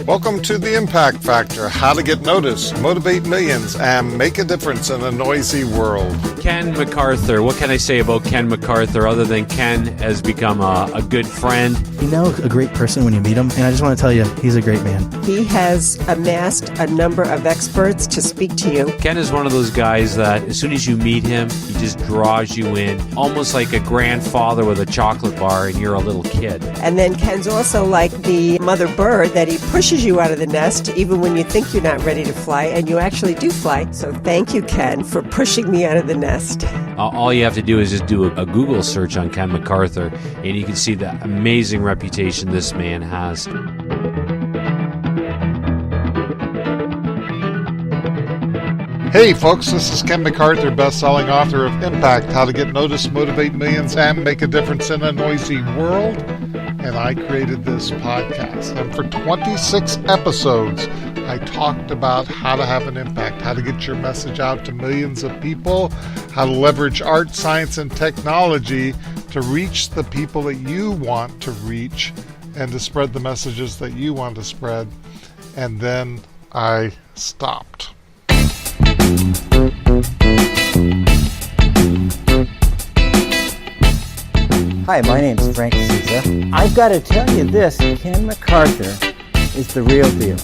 Welcome to The Impact Factor, how to get noticed, motivate millions, and make a difference in a noisy world. Ken McArthur. What can I say about Ken McArthur other than Ken has become a good friend? You know a great person when you meet him, and I just want to tell you, he's a great man. He has amassed a number of experts to speak to you. Ken is one of those guys that as soon as you meet him, he just draws you in, almost like a grandfather with a chocolate bar and you're a little kid. And then Ken's also like the mother bird that he pushes you out of the nest even when you think you're not ready to fly, and you actually do fly. So thank you, Ken, for pushing me out of the nest. All you have to do is just do a Google search on Ken McArthur, and you can see the amazing reputation this man has. Hey folks, this is Ken McArthur, best-selling author of Impact, How to Get Noticed, Motivate Millions, and Make a Difference in a Noisy World. And I created this podcast. And for 26 episodes, I talked about how to have an impact, how to get your message out to millions of people, how to leverage art, science, and technology to reach the people that you want to reach and to spread the messages that you want to spread. And then I stopped. Hi, my name's Frank Souza. I've got to tell you this, Ken McArthur is the real deal.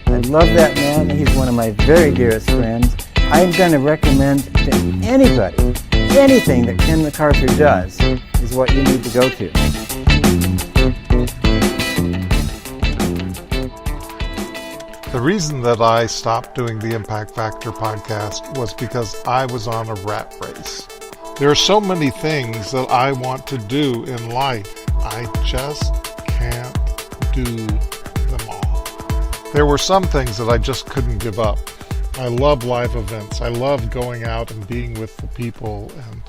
I love that man. He's one of my very dearest friends. I'm going to recommend to anybody, anything that Ken McArthur does is what you need to go to. The reason that I stopped doing the Impact Factor podcast was because I was on a rat race. There are so many things that I want to do in life. I just can't do them all. There were some things that I just couldn't give up. I love live events. I love going out and being with the people. And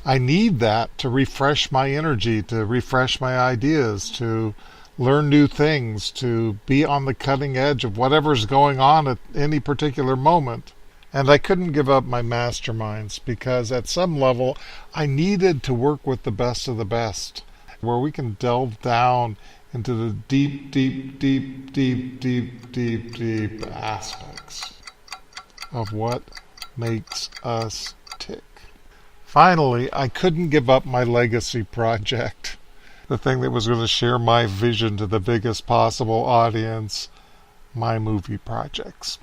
I need that to refresh my energy, to refresh my ideas, to learn new things, to be on the cutting edge of whatever's going on at any particular moment. And I couldn't give up my masterminds because at some level I needed to work with the best of the best, where we can delve down into the deep aspects of what makes us tick. Finally, I couldn't give up my legacy project, the thing that was going to share my vision to the biggest possible audience, my movie projects.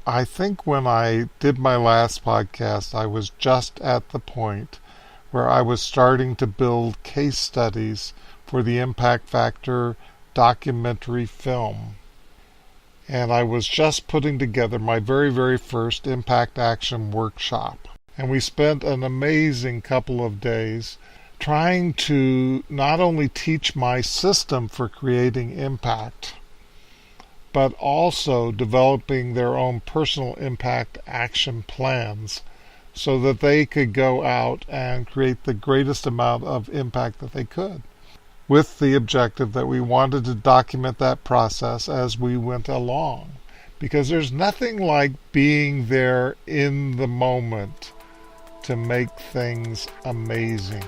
I think when I did my last podcast, I was just at the point where I was starting to build case studies for the Impact Factor documentary film. And I was just putting together my very, very first Impact Action workshop. And we spent an amazing couple of days trying to not only teach my system for creating impact, but also developing their own personal impact action plans so that they could go out and create the greatest amount of impact that they could, with the objective that we wanted to document that process as we went along. Because there's nothing like being there in the moment to make things amazing.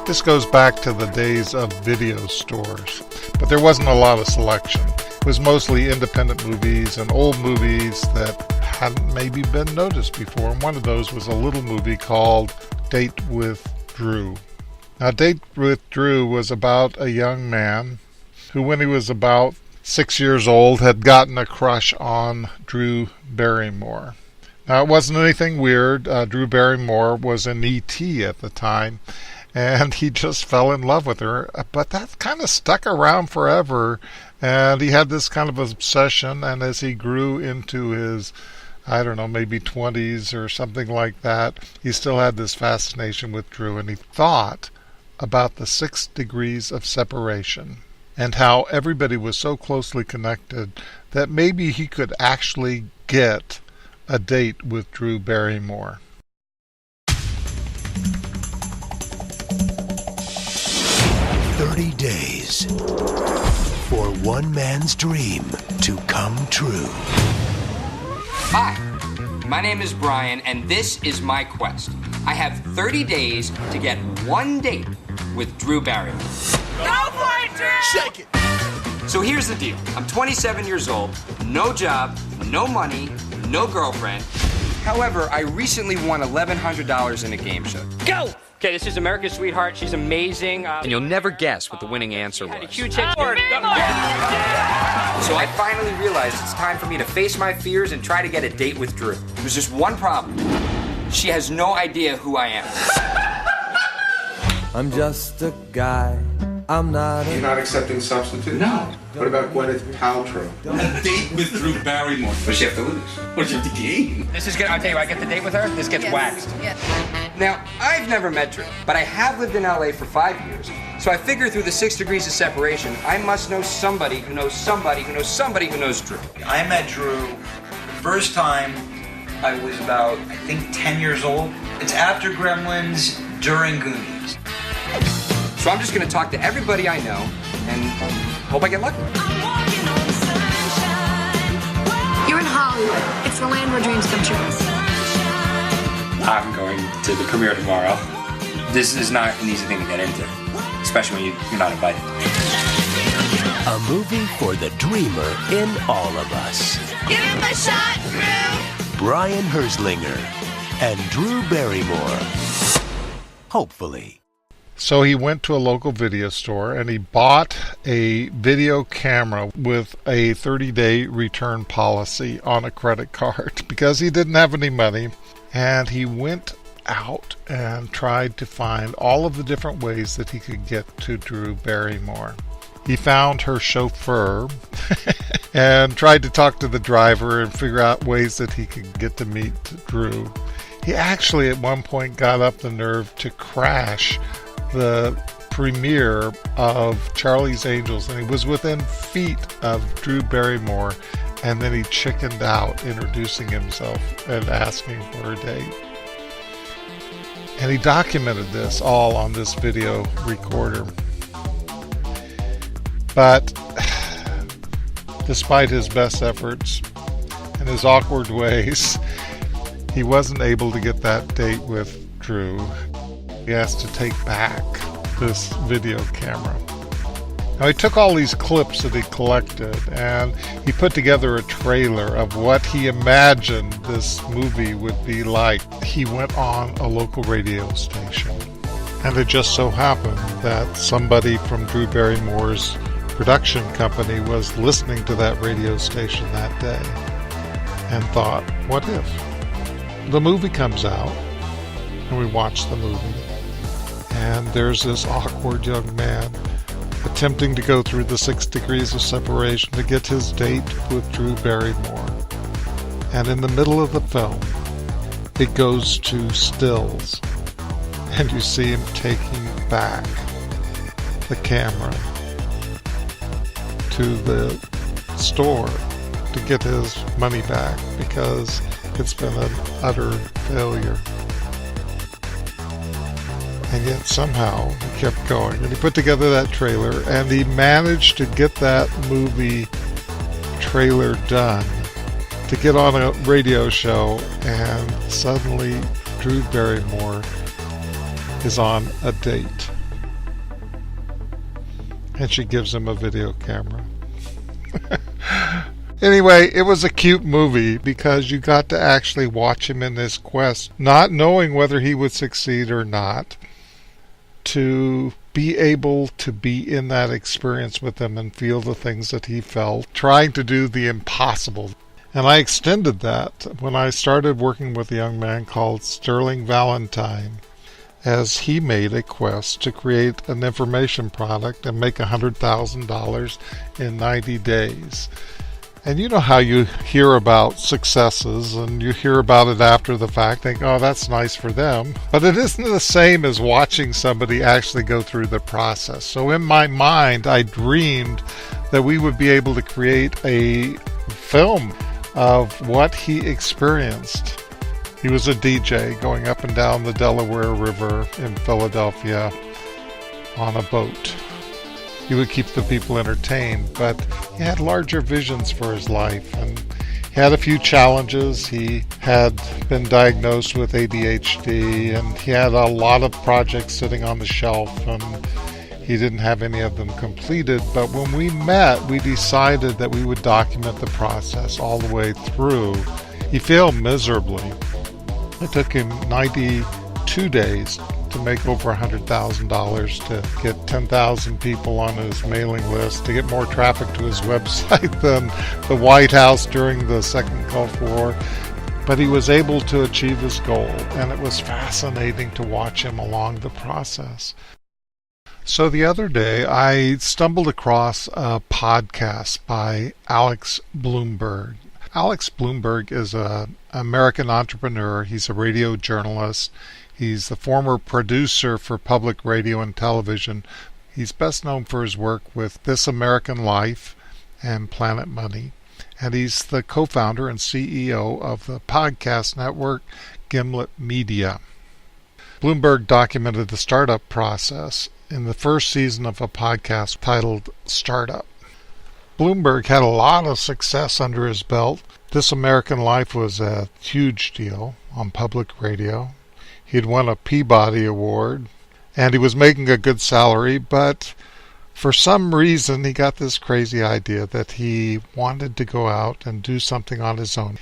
This goes back to the days of video stores, but there wasn't a lot of selection. It was mostly independent movies and old movies that hadn't maybe been noticed before, and one of those was a little movie called Date with Drew. Now, Date with Drew was about a young man who, when he was about 6 years old, had gotten a crush on Drew Barrymore. Now, it wasn't anything weird. Drew Barrymore was an E.T. at the time, and he just fell in love with her. But that kind of stuck around forever, and he had this kind of obsession, and as he grew into his, I don't know, maybe 20s or something like that, he still had this fascination with Drew, and he thought about the 6 degrees of separation and how everybody was so closely connected that maybe he could actually get a date with Drew Barrymore. "30 days, for one man's dream to come true. Hi, my name is Brian, and this is my quest. I have 30 days to get one date with Drew Barrymore. Go for it, Drew! Shake it! So here's the deal. I'm 27 years old, no job, no money, no girlfriend. However, I recently won $1,100 in a game show. Go! Okay, this is America's Sweetheart. She's amazing. And you'll never guess what the winning answer was. A huge hit. So I finally realized it's time for me to face my fears and try to get a date with Drew. There's just one problem. She has no idea who I am. I'm just a guy. I'm not. You're not accepting substitutes? No. What about Gwyneth Paltrow? A date with Drew Barrymore. What does she have to lose? What does she have to gain? This is good. I'll tell you, I get the date with her, this gets waxed. Yes. Now, I've never met Drew, but I have lived in LA for 5 years. So I figure through the 6 degrees of separation, I must know somebody who knows somebody who knows somebody who knows Drew. I met Drew the first time I was about, I think, 10 years old. It's after Gremlins, during Goonies. So I'm just gonna talk to everybody I know and hope I get lucky. You're in Hollywood. It's the land where dreams come true. I'm going to the premiere tomorrow. This is not an easy thing to get into, especially when you're not invited. A movie for the dreamer in all of us. Give him a shot, Drew! Brian Herzlinger and Drew Barrymore. Hopefully. So he went to a local video store and he bought a video camera with a 30-day return policy on a credit card because he didn't have any money. And he went out and tried to find all of the different ways that he could get to Drew Barrymore. He found her chauffeur and tried to talk to the driver and figure out ways that he could get to meet Drew. He actually at one point got up the nerve to crash the premiere of Charlie's Angels, and he was within feet of Drew Barrymore, and then he chickened out introducing himself and asking for a date. And he documented this all on this video recorder. But despite his best efforts and his awkward ways, he wasn't able to get that date with Drew. He has to take back this video camera. Now he took all these clips that he collected and he put together a trailer of what he imagined this movie would be like. He went on a local radio station, and it just so happened that somebody from Drew Barrymore's production company was listening to that radio station that day and thought, what if? The movie comes out and we watch the movie, and there's this awkward young man attempting to go through the 6 degrees of separation to get his date with Drew Barrymore. And in the middle of the film, it goes to stills, and you see him taking back the camera to the store to get his money back because it's been an utter failure. And yet somehow he kept going, and he put together that trailer, and he managed to get that movie trailer done to get on a radio show, and suddenly Drew Barrymore is on a date. And she gives him a video camera. Anyway, it was a cute movie because you got to actually watch him in this quest, not knowing whether he would succeed or not, to be able to be in that experience with him and feel the things that he felt, trying to do the impossible. And I extended that when I started working with a young man called Sterling Valentine, as he made a quest to create an information product and make $100,000 in 90 days. And you know how you hear about successes and you hear about it after the fact, think, oh, that's nice for them. But it isn't the same as watching somebody actually go through the process. So in my mind, I dreamed that we would be able to create a film of what he experienced. He was a DJ going up and down the Delaware River in Philadelphia on a boat. he would keep the people entertained, but he had larger visions for his life, and he had a few challenges. He had been diagnosed with ADHD, and he had a lot of projects sitting on the shelf, and he didn't have any of them completed. But when we met, we decided that we would document the process all the way through. He failed miserably. It took him 92 days to make over $100,000, to get 10,000 people on his mailing list, to get more traffic to his website than the White House during the Second Gulf War. But he was able to achieve his goal, and it was fascinating to watch him along the process. So the other day, I stumbled across a podcast by Alex Blumberg. Alex Blumberg is an American entrepreneur. He's a radio journalist. He's the former producer for public radio and television. He's best known for his work with This American Life and Planet Money. And he's the co-founder and CEO of the podcast network Gimlet Media. Bloomberg documented the startup process in the first season of a podcast titled Startup. Bloomberg had a lot of success under his belt. This American Life was a huge deal on public radio. He'd won a Peabody Award, and he was making a good salary, but for some reason he got this crazy idea that he wanted to go out and do something on his own.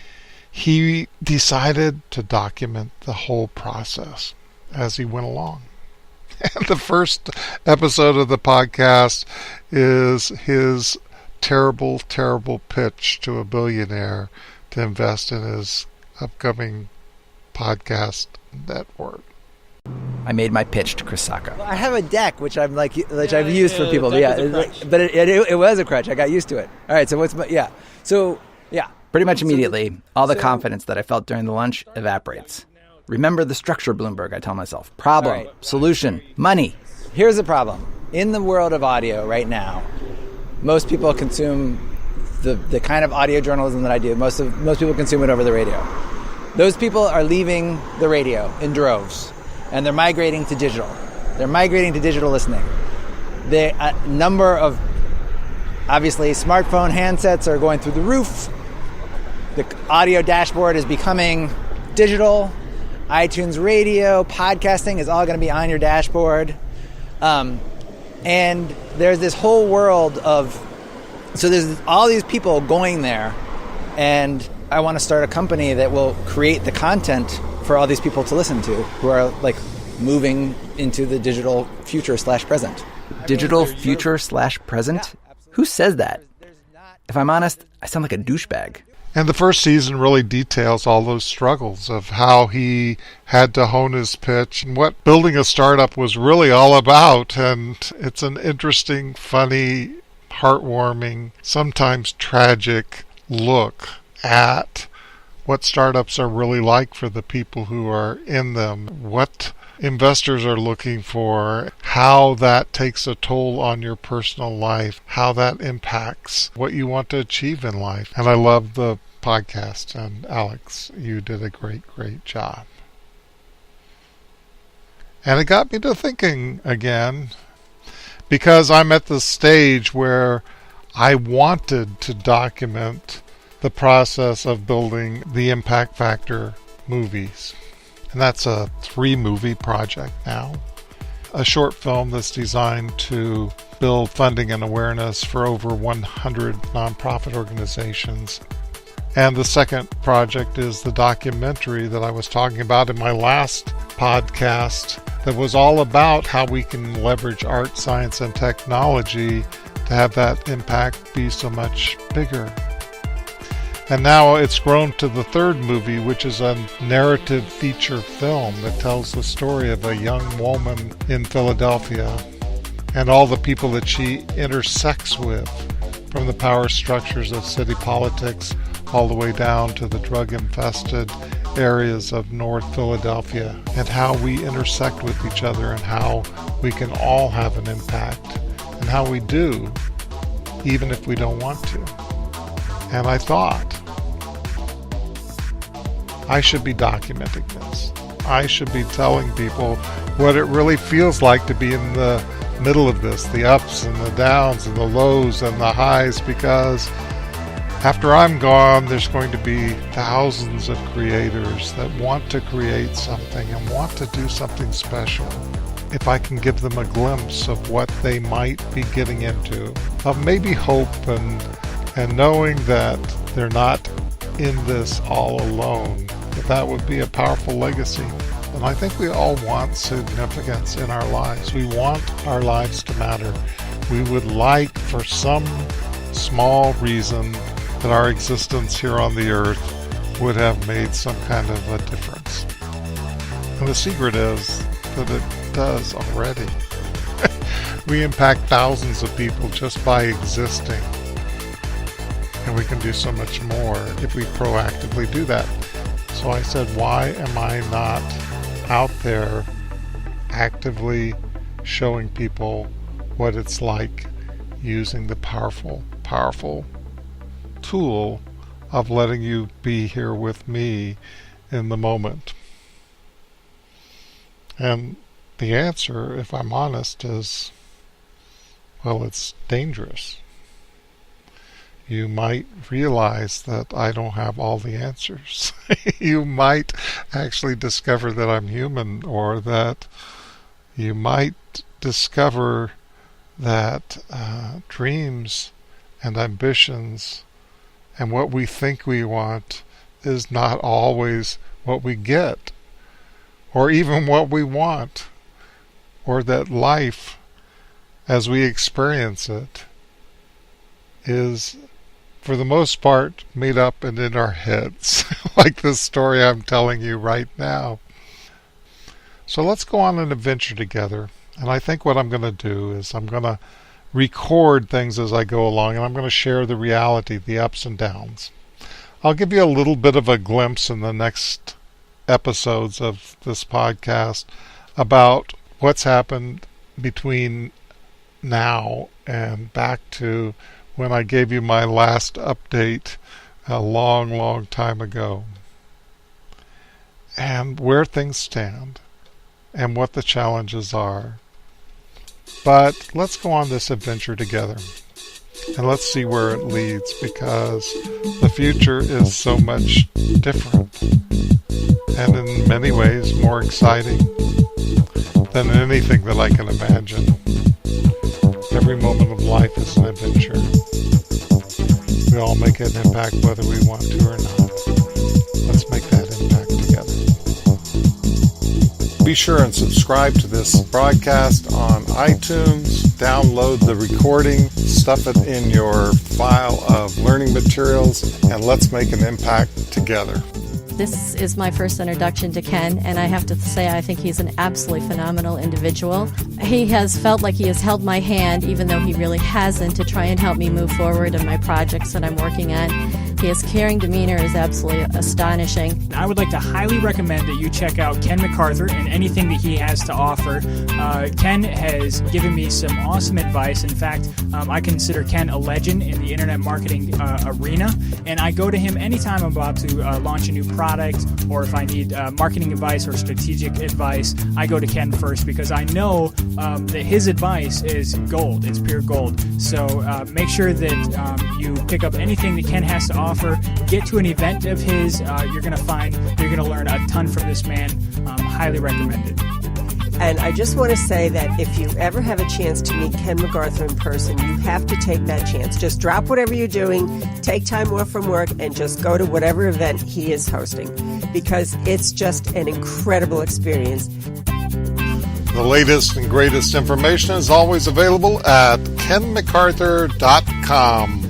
He decided to document the whole process as he went along. And the first episode of the podcast is his terrible, terrible pitch to a billionaire to invest in his upcoming podcast network. I made my pitch to Chris Sacca. I have a deck which I've used for people. But it was a crutch. I got used to it. All right. So Pretty much immediately, all the confidence that I felt during the lunch evaporates. Remember the structure, Bloomberg, I tell myself. Problem, solution, money. Here's the problem. In the world of audio right now, most people consume the kind of audio journalism that I do. Most people consume it over the radio. Those people are leaving the radio in droves, and they're migrating to digital. They're migrating to digital listening. A number of, obviously, smartphone handsets are going through the roof. The audio dashboard is becoming digital. iTunes radio, podcasting is all going to be on your dashboard. And there's this whole world so there's all these people going there, and I want to start a company that will create the content for all these people to listen to who are like moving into the digital future/present. Digital future/present? Who says that? If I'm honest, I sound like a douchebag. And the first season really details all those struggles of how he had to hone his pitch and what building a startup was really all about. And it's an interesting, funny, heartwarming, sometimes tragic look at what startups are really like for the people who are in them, what investors are looking for, how that takes a toll on your personal life, how that impacts what you want to achieve in life. And I love the podcast, and Alex, you did a great job. And it got me to thinking again, because I'm at the stage where I wanted to document the process of building the Impact Factor movies. And that's a 3-movie project now. A short film that's designed to build funding and awareness for over 100 nonprofit organizations. And the second project is the documentary that I was talking about in my last podcast that was all about how we can leverage art, science, and technology to have that impact be so much bigger. And now it's grown to the third movie, which is a narrative feature film that tells the story of a young woman in Philadelphia and all the people that she intersects with, from the power structures of city politics all the way down to the drug-infested areas of North Philadelphia, and how we intersect with each other and how we can all have an impact, and how we do, even if we don't want to. And I thought, I should be documenting this. I should be telling people what it really feels like to be in the middle of this, the ups and the downs and the lows and the highs, because after I'm gone, there's going to be thousands of creators that want to create something and want to do something special. If I can give them a glimpse of what they might be getting into, of maybe hope and knowing that they're not in this all alone, that would be a powerful legacy. And I think we all want significance in our lives. We want our lives to matter. We would like, for some small reason, that our existence here on the earth would have made some kind of a difference. And the secret is that it does already. We impact thousands of people just by existing. And we can do so much more if we proactively do that. So I said, why am I not out there actively showing people what it's like using the powerful tool of letting you be here with me in the moment? And the answer, if I'm honest, is, well, it's dangerous. You might realize that I don't have all the answers. You might actually discover that I'm human, or that you might discover that dreams and ambitions and what we think we want is not always what we get, or even what we want, or that life, as we experience it, is, for the most part, made up and in our heads, like this story I'm telling you right now. So let's go on an adventure together, and I think what I'm going to do is I'm going to record things as I go along, and I'm going to share the reality, the ups and downs. I'll give you a little bit of a glimpse in the next episodes of this podcast about what's happened between now and back to when I gave you my last update a long time ago, and where things stand and what the challenges are. But let's go on this adventure together, and let's see where it leads, because the future is so much different and in many ways more exciting than anything that I can imagine. Every moment of life is an adventure. We all make an impact whether we want to or not. Let's make that impact together. Be sure and subscribe to this broadcast on iTunes. Download the recording, stuff it in your file of learning materials, and let's make an impact together. This is my first introduction to Ken, and I have to say I think he's an absolutely phenomenal individual. He has felt like he has held my hand, even though he really hasn't, to try and help me move forward in my projects that I'm working on. His caring demeanor is absolutely astonishing. I would like to highly recommend that you check out Ken McArthur and anything that he has to offer. Ken has given me some awesome advice. In fact, I consider Ken a legend in the internet marketing arena, and I go to him anytime I'm about to launch a new product, or if I need marketing advice or strategic advice. I go to Ken first, because I know that his advice is gold. It's pure gold. So make sure that you pick up anything that Ken has to offer. Get to an event of his. You're going to learn a ton from this man. Highly recommended. And I just want to say that if you ever have a chance to meet Ken McArthur in person, you have to take that chance. Just drop whatever you're doing, take time off from work, and just go to whatever event he is hosting, because it's just an incredible experience. The latest and greatest information is always available at kenmacarthur.com.